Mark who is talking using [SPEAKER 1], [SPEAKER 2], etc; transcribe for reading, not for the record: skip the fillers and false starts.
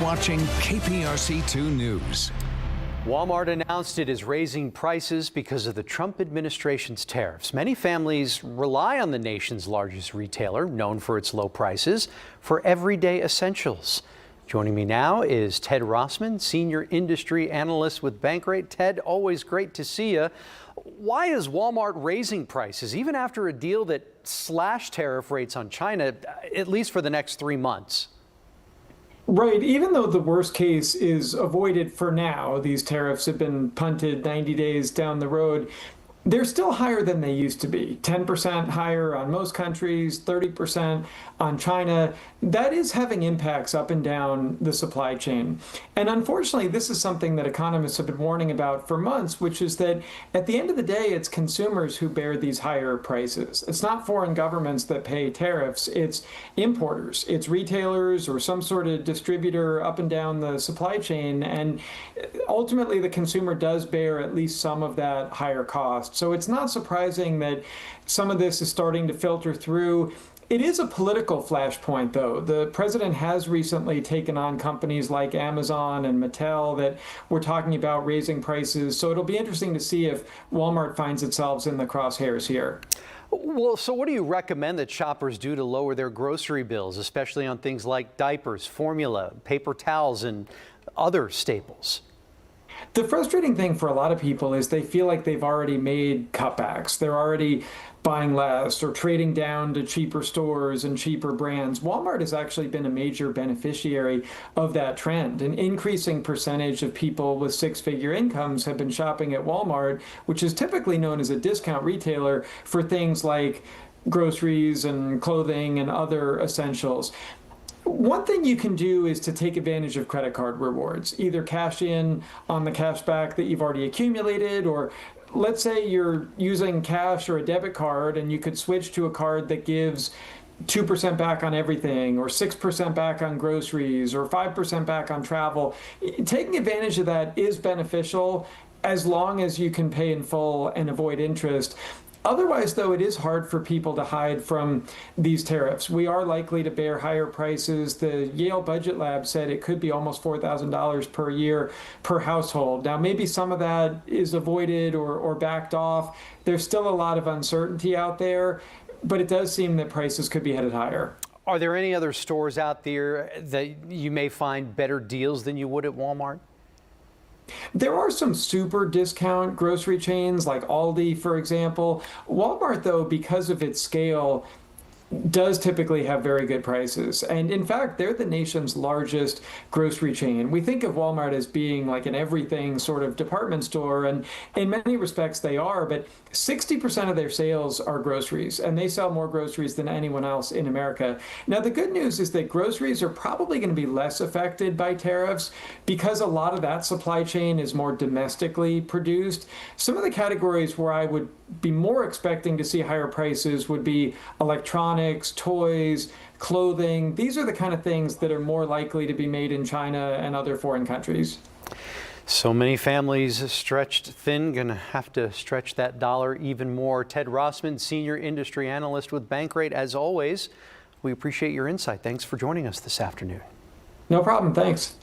[SPEAKER 1] Watching KPRC2 News.
[SPEAKER 2] Walmart announced it is raising prices because of the Trump administration's tariffs. Many families rely on the nation's largest retailer, known for its low prices, for everyday essentials. Joining me now is Ted Rossman, Senior Industry Analyst with Bankrate. Ted, always great to see you. Why is Walmart raising prices, even after a deal that slashed tariff rates on China, at least for the next 3 months?
[SPEAKER 3] Right. Even though the worst case is avoided for now, these tariffs have been punted 90 days down the road. They're still higher than they used to be. 10% higher on most countries, 30% on China. That is having impacts up and down the supply chain. And unfortunately, this is something that economists have been warning about for months, which is that at the end of the day, it's consumers who bear these higher prices. It's not foreign governments that pay tariffs. It's importers, it's retailers or some sort of distributor up and down the supply chain. And ultimately, the consumer does bear at least some of that higher cost. So it's not surprising that some of this is starting to filter through. It is a political flashpoint, though. The president has recently taken on companies like Amazon and Mattel that were talking about raising prices. So it'll be interesting to see if Walmart finds itself in the crosshairs here.
[SPEAKER 2] Well, so what do you recommend that shoppers do to lower their grocery bills, especially on things like diapers, formula, paper towels, and other staples?
[SPEAKER 3] The frustrating thing for a lot of people is they feel like they've already made cutbacks. They're already buying less or trading down to cheaper stores and cheaper brands. Walmart has actually been a major beneficiary of that trend. An increasing percentage of people with six-figure incomes have been shopping at Walmart, which is typically known as a discount retailer, for things like groceries and clothing and other essentials. One thing you can do is to take advantage of credit card rewards, either cash in on the cash back that you've already accumulated, or let's say you're using cash or a debit card and you could switch to a card that gives 2% back on everything, or 6% back on groceries, or 5% back on travel. Taking advantage of that is beneficial as long as you can pay in full and avoid interest. Otherwise, though, it is hard for people to hide from these tariffs. We are likely to bear higher prices. The Yale Budget Lab said it could be almost $4,000 per year per household. Now, maybe some of that is avoided or backed off. There's still a lot of uncertainty out there, but it does seem that prices could be headed higher.
[SPEAKER 2] Are there any other stores out there that you may find better deals than you would at Walmart?
[SPEAKER 3] There are some super discount grocery chains like Aldi, for example. Walmart, though, because of its scale, does typically have very good prices. And in fact, they're the nation's largest grocery chain. We think of Walmart as being like an everything sort of department store, and in many respects they are, but 60% of their sales are groceries, and they sell more groceries than anyone else in America. Now, the good news is that groceries are probably going to be less affected by tariffs because a lot of that supply chain is more domestically produced. Some of the categories where I would be more expecting to see higher prices would be electronics, toys, clothing. These are the kind of things that are more likely to be made in China and other foreign countries.
[SPEAKER 2] So many families stretched thin, going to have to stretch that dollar even more. Ted Rossman, Senior Industry Analyst with Bankrate. As always, we appreciate your insight. Thanks for joining us this afternoon.
[SPEAKER 3] No problem. Thanks.